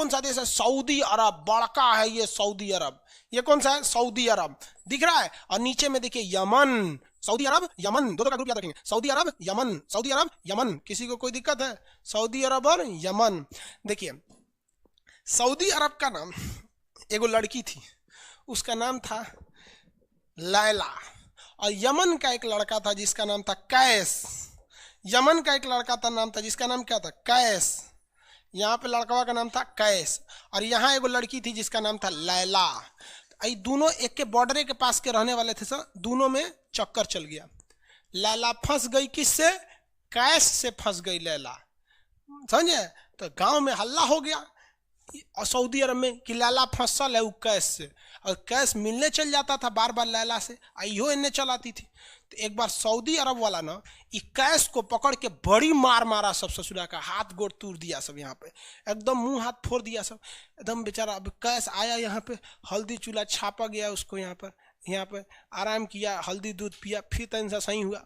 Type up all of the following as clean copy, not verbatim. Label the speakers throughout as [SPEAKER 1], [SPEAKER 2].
[SPEAKER 1] कौन सा देश है? सऊदी अरब, बड़का है ये सऊदी अरब। ये कौन सा है? सऊदी अरब, दिख रहा है। और नीचे में देखिए यमन, सऊदी अरब यमन, दो का ग्रुप याद रखेंगे, सऊदी अरब यमन, सऊदी अरब यमन। किसी को कोई दिक्कत है? सऊदी अरब और यमन। देखिए सऊदी अरब का नाम, एगो लड़की थी, उसका नाम था लैला, और यमन का एक लड़का था जिसका नाम था कैस। यमन का एक लड़का था, नाम था, जिसका नाम क्या था? कैस। यहाँ पे लड़का का नाम था कैस, और यहाँ एगो लड़की थी जिसका नाम था लैला। ये दोनों एक के बॉर्डर के पास के रहने वाले थे सर, दोनों में चक्कर चल गया। लैला फंस गई किससे? कैस से फंस गई लैला, समझे? तो गांव में हल्ला हो गया और सऊदी अरब में कि लैला फंसल है वो कैस से, और कैस मिलने चल जाता था बार बार लैला से, आइयो इन्हें चलाती थी। तो एक बार सऊदी अरब वाला ना ये कैस को पकड़ के बड़ी मार मारा, सब ससुरा का हाथ गोड़ तोड़ दिया, सब यहाँ पे एकदम मुंह हाथ फोड़ दिया सब एकदम बेचारा। अब कैस आया यहाँ पे, हल्दी चूल्हा छापा गया उसको, यहाँ पर आराम किया, हल्दी दूध पिया, फिर तन सा सही हुआ,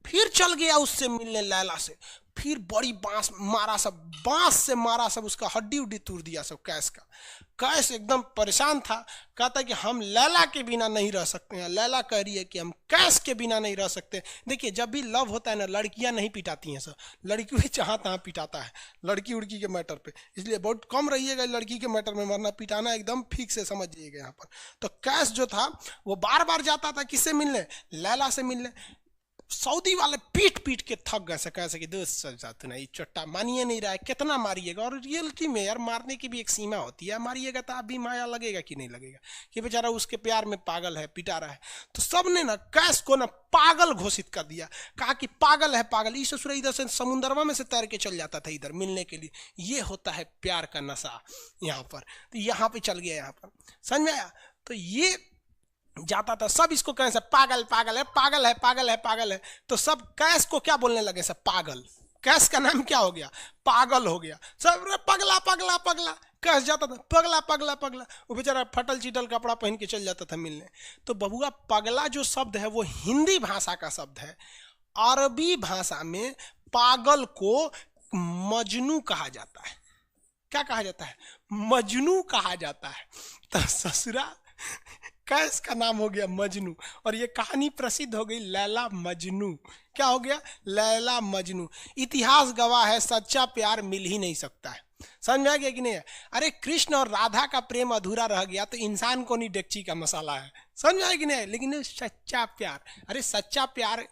[SPEAKER 1] फिर चल गया उससे मिलने लैला से, फिर बड़ी बांस मारा, सब बांस से मारा, सब उसका हड्डी उड्डी तोड़ दिया सब कैस का। कैस एकदम परेशान था, कहता है कि हम लैला के बिना नहीं रह सकते हैं। लैला कह रही है कि हम कैस के बिना नहीं रह सकते। देखिए जब भी लव होता है ना, लड़कियां नहीं पिटाती हैं सर, लड़की भी जहाँ तहाँ पिटाता है लड़की उड़की के मैटर पे, इसलिए बहुत कम रहिएगा लड़की के मैटर में मरना पिटाना, एकदम ठीक से समझ जाइएगा यहाँ पर। तो कैस जो था वो बार बार जाता था किससे मिलने? लैला से मिलने। सऊदी वाले पीट पीट के थक गए, कैसे कि दोस्त नहीं चट्टा मानिए नहीं रहा है, कितना मारिएगा? और रियलिटी में यार मारने की भी एक सीमा होती है, मारिएगा तो अभी माया लगेगा कि नहीं लगेगा कि बेचारा उसके प्यार में पागल है, पिटा रहा है। तो सब ने ना कैस को ना पागल घोषित कर दिया, कहा कि पागल है पागल। इस ससुर इधर से समुद्रवा में से तैर के चल जाता था इधर मिलने के लिए। ये होता है प्यार का नशा यहाँ पर। तो यहाँ पे चल गया, यहाँ पर समझ में आया? तो ये जाता था, सब इसको कहें सब पागल पागल है, पागल है, पागल है, पागल है। तो सब कैस को क्या बोलने लगे? सब पागल। कैस का नाम क्या हो गया? पागल हो गया। सब पगला पगला पगला, कैस जाता था पगला पगला पगला। वो बेचारा फटल चिटल कपड़ा पहन के चल जाता था मिलने। तो बबुआ पगला जो शब्द है वो हिंदी भाषा का शब्द है। अरबी भाषा में पागल को मजनू कहा जाता है। क्या कहा जाता है? मजनू कहा जाता है। तो ससुरा कैस का नाम हो गया मजनू, और ये कहानी प्रसिद्ध हो गई लैला मजनू। क्या हो गया? लैला मजनू। इतिहास गवाह है सच्चा प्यार मिल ही नहीं सकता है। समझ में आ गया कि नहीं? अरे कृष्ण और राधा का प्रेम अधूरा रह गया तो इंसान को नहीं डेगची का मसाला है। समझ में आया कि नहीं? लेकिन सच्चा प्यार, अरे सच्चा प्यार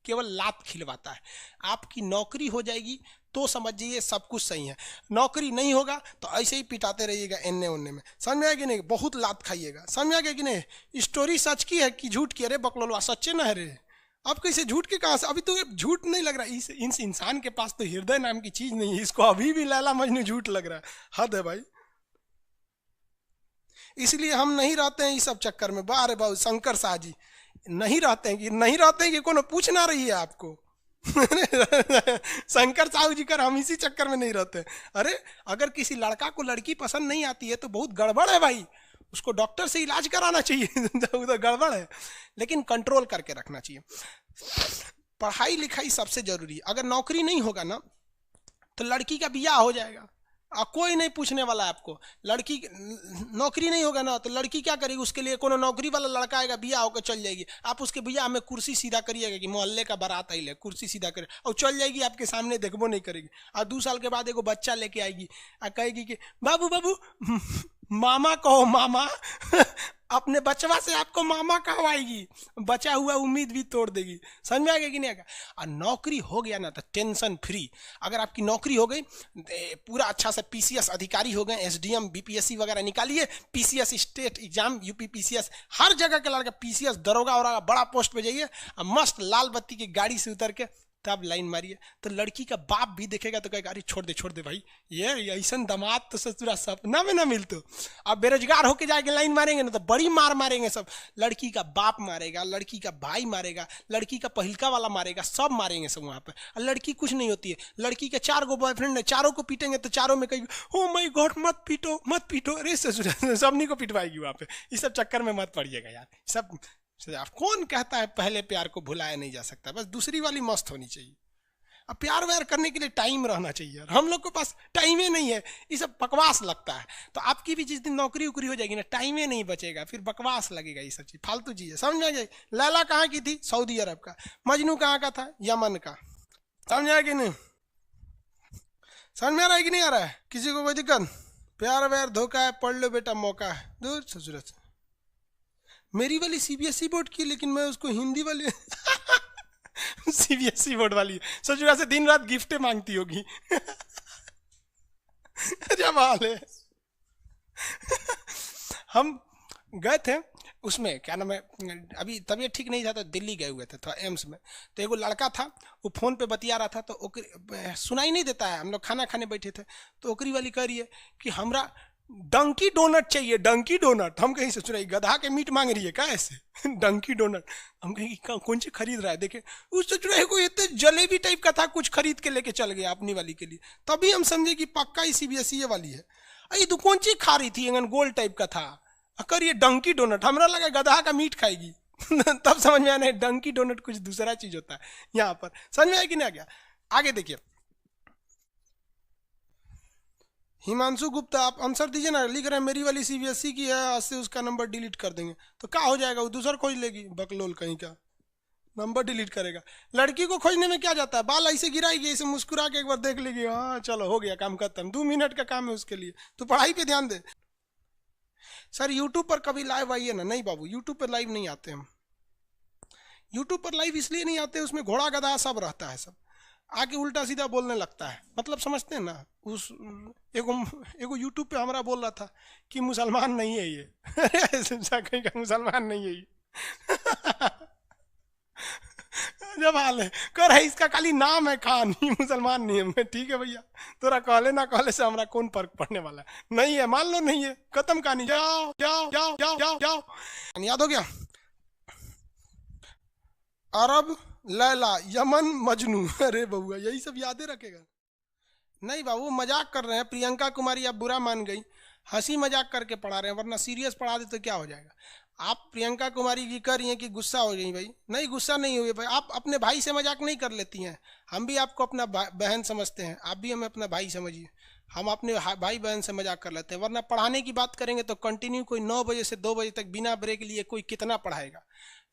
[SPEAKER 1] केवल लात खिलवाता है। आपकी नौकरी हो जाएगी तो समझ जाइए सब कुछ सही है, नौकरी नहीं होगा तो ऐसे ही पिटाते रहिएगा एन्ने ओन्ने में। समझ में आया कि नहीं? बहुत लात खाइएगा। समझ में आ गया कि नहीं? स्टोरी सच की है कि झूठ की? अरे बकलोलवा सच्चे ना है रे। अब कैसे झूठ के कहाँ से? अभी तो झूठ नहीं लग रहा। इस इंसान के पास तो हृदय नाम की चीज नहीं है, इसको अभी भी लैला मजनू झूठ लग रहा है। हद है भाई। इसलिए हम नहीं रहते हैं इस सब चक्कर में। बारे बाबू शंकर शाह जी नहीं रहते हैं कि नहीं रहते हैं कि कोनो पूछ ना रही है आपको। शंकर साहू जी कर हम इसी चक्कर में नहीं रहते। अरे अगर किसी लड़का को लड़की पसंद नहीं आती है तो बहुत गड़बड़ है भाई, उसको डॉक्टर से इलाज कराना चाहिए। उधर गड़बड़ है, लेकिन कंट्रोल करके रखना चाहिए। पढ़ाई लिखाई सबसे जरूरी। अगर नौकरी नहीं होगा ना तो लड़की का बियाह हो जाएगा, कोई नहीं पूछने वाला है आपको। लड़की नौकरी नहीं होगा ना तो लड़की क्या करेगी? उसके लिए कोनो नौकरी वाला लड़का आएगा, बियाह होकर चल जाएगी। आप उसके बियाह में कुर्सी सीधा करिएगा कि मोहल्ले का बारात आई ले, कुर्सी सीधा करे और चल जाएगी, आपके सामने देखबो नहीं करेगी। और 2 साल के बाद एगो बच्चा लेके आएगी और कहेगी कि बाबू बाबू मामा कहो मामा। अपने बचवा से आपको मामा कहवाएगी, बचा हुआ उम्मीद भी तोड़ देगी। समझ में आ गया कि नहीं आएगा? और नौकरी हो गया ना तो टेंशन फ्री। अगर आपकी नौकरी हो गई, पूरा अच्छा से पीसीएस अधिकारी हो गए, एसडीएम बीपीएससी वगैरह निकालिए, PCS state exam, UP PCS, हर जगह के लड़का पीसीएस दरोगा और बड़ा पोस्ट पे जाइए और मस्त लाल बत्ती की गाड़ी से उतर के तब लाइन मारिए। तो लड़की का बाप भी देखेगा तो कहेगा अरे छोड़ दे भाई, ये ऐसा दामाद तो ससुरा सपना में ना मिलतो। अब बेरोजगार होके जाके लाइन मारेंगे ना तो बड़ी मार मारेंगे सब। लड़की का बाप मारेगा, लड़की का भाई मारेगा, लड़की का पहिलका वाला मारेगा, सब मारेंगे सब वहाँ पे। और लड़की कुछ नहीं होती है। लड़की के 4 गो बॉयफ्रेंड है, चारों को पीटेंगे तो चारों में कहेगी ओ माय गॉड मत पीटो। अरे ससुरा सबनी को पिटवाएगी वहाँ पे। इस सब चक्कर में मत पड़िएगा यार। सब कौन कहता है पहले प्यार को भुलाया नहीं जा सकता? बस दूसरी वाली मस्त होनी चाहिए। अब प्यार व्यार करने के लिए टाइम रहना चाहिए, और हम लोग के पास टाइम ही नहीं है, ये सब बकवास लगता है। तो आपकी भी जिस दिन नौकरी उकरी हो जाएगी ना, टाइम ही नहीं बचेगा, फिर बकवास लगेगा, ये सब चीज फालतू चीज है, समझ में आ जाए। लैला कहाँ की थी? सऊदी अरब का। मजनू कहाँ का था? यमन का। समझ आया कि नहीं? समझ में आ रहा है कि नहीं आ रहा है? किसी को कोई दिक्कत? प्यार व्यार धोखा है, पढ़ लो बेटा, मौका है, दूर ससुर से। मेरी वाली सीबीएसई बोर्ड की, लेकिन मैं उसको हिंदी वाली सीबीएसई बोर्ड वाली ससुरा से दिन रात गिफ्टें मांगती होगी। जब हाल है। हम गए थे उसमें, क्या नाम है, अभी तबीयत ठीक नहीं था तो दिल्ली गए हुए थे, थोड़ा एम्स में। तो एगो लड़का था, वो फोन पे बतिया रहा था, तो सुनाई नहीं देता है, हम लोग खाना खाने बैठे थे, तो ओकरी वाली कह रही है कि हमरा डंकी डोनट चाहिए, डंकी डोनट। हम कहीं से सुनाई, गधा के मीट मांग रही है क्या ऐसे? डंकी डोनट। हम कहीं कौन सी खरीद रहा है, देखे उस चुराई को इतने जलेबी टाइप का था, कुछ खरीद के लेके चल गया अपनी वाली के लिए। तभी हम समझे कि पक्का ही सीबीएसई वाली है। ये तो कौन सी खा रही थी, गोल टाइप का था, अकर ये डंकी डोनट, हमरा लगा गधा का मीट खाएगी। तब समझ में आया डंकी डोनट कुछ दूसरा चीज होता है यहाँ पर। समझ में आया कि नहीं आ गया? आगे देखिए, हिमांशु गुप्ता, आप आंसर दीजिए ना। लिख रहे हैं मेरी वाली सीबीएसई की है, आज से उसका नंबर डिलीट कर देंगे। तो क्या हो जाएगा, वो दूसरा खोज लेगी, बकलोल कहीं का, नंबर डिलीट करेगा। लड़की को खोजने में क्या जाता है, बाल ऐसे गिराएगी, ऐसे मुस्कुरा के एक बार देख लेगी, हाँ चलो हो गया काम खत्म, 2 मिनट का काम है उसके लिए। तो पढ़ाई पे ध्यान दे। सर यूट्यूब पर कभी लाइव आइए ना। नहीं बाबू, यूट्यूब पर लाइव नहीं आते हम। यूट्यूब पर लाइव इसलिए नहीं आते, उसमें घोड़ा गधा सब रहता है, सब आके उल्टा सीधा बोलने लगता है, मतलब समझते हैं ना। उस एगो यूट्यूब पे हमारा बोल रहा था कि मुसलमान नहीं है ये। कहीं का मुसलमान नहीं है ये। जब हाल है कर है, इसका खाली नाम है खान, ही मुसलमान नहीं है। मैं ठीक है भैया, तोरा कहले ना कहले से हमारा कौन फर्क पड़ने वाला है। नहीं है, मान लो नहीं है, खत्म कहानी, जाओ जाओ जाओ जाओ जाओ जाओ। याद हो गया? अरब, लैला, यमन, मजनू। अरे बउआ, यही सब यादें रखेगा? नहीं बाबू, मजाक कर रहे हैं। प्रियंका कुमारी आप बुरा मान गई, हंसी मजाक करके पढ़ा रहे हैं, वरना सीरियस पढ़ा दे तो क्या हो जाएगा। आप प्रियंका कुमारी की कर रही हैं कि गुस्सा हो गई? भाई नहीं, गुस्सा नहीं हुई भाई। आप अपने भाई से मजाक नहीं कर लेती हैं, हम भी आपको अपना बहन समझते हैं, आप भी हमें अपना भाई समझिए। हम अपने भाई बहन से मजाक कर लेते हैं, वरना पढ़ाने की बात करेंगे तो कंटिन्यू कोई 9 बजे से 2 बजे तक बिना ब्रेक लिए कोई कितना पढ़ाएगा।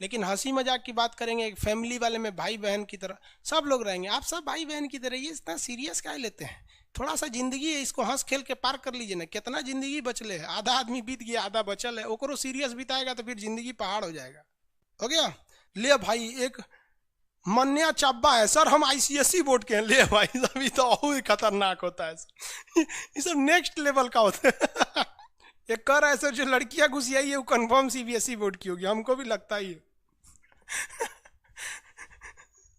[SPEAKER 1] लेकिन हंसी मजाक की बात करेंगे, एक फैमिली वाले में भाई बहन की तरह सब लोग रहेंगे। आप सब भाई बहन की तरह, ये इतना सीरियस क्या लेते हैं? थोड़ा सा जिंदगी है, इसको हंस खेल के पार कर लीजिए ना। कितना जिंदगी बचले है, आधा आदमी बीत गया, आधा बचल है, ओकरो सीरियस बिताएगा तो फिर जिंदगी पहाड़ हो जाएगा। हो गया? ले भाई, एक मन्या चब्बा है, सर हम आईसीएसई बोर्ड के हैं। ले भाई, अभी तो और खतरनाक होता है, ये सब नेक्स्ट लेवल का होता है। एक कर ऐसे जो लड़कियां घुसियाई है, वो कंफर्म सीबीएसई बोर्ड की होगी, हमको भी लगता ही है।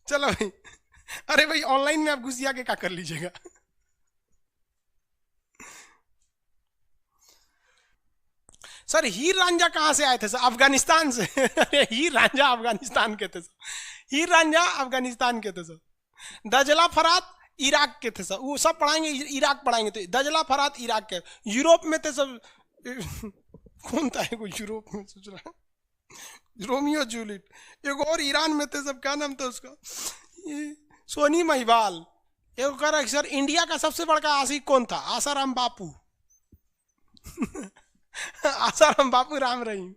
[SPEAKER 1] चलो भाई, अरे भाई ऑनलाइन में आप घुसिया के क्या कर लीजिएगा। सर हीर रांझा कहाँ से आए थे सर? अफगानिस्तान से। अरे हीर रांझा अफगानिस्तान के थे सर, हीर रांझा अफगानिस्तान के थे सर। दजला फरात इराक के थे सर, वो सब पढ़ाएंगे, इराक पढ़ाएंगे तो दजला फरात इराक के। यूरोप में थे सब। कौन था एगो यूरोप में, सोच रहा है रोमियो जूलियट। एक और ईरान में थे सब, क्या नाम था उसका, ये सोनी महिवाल। एक कह रहा सर इंडिया का सबसे बड़ा आशिक कौन था? आसाराम बापू। आसाराम बापू राम रहीम।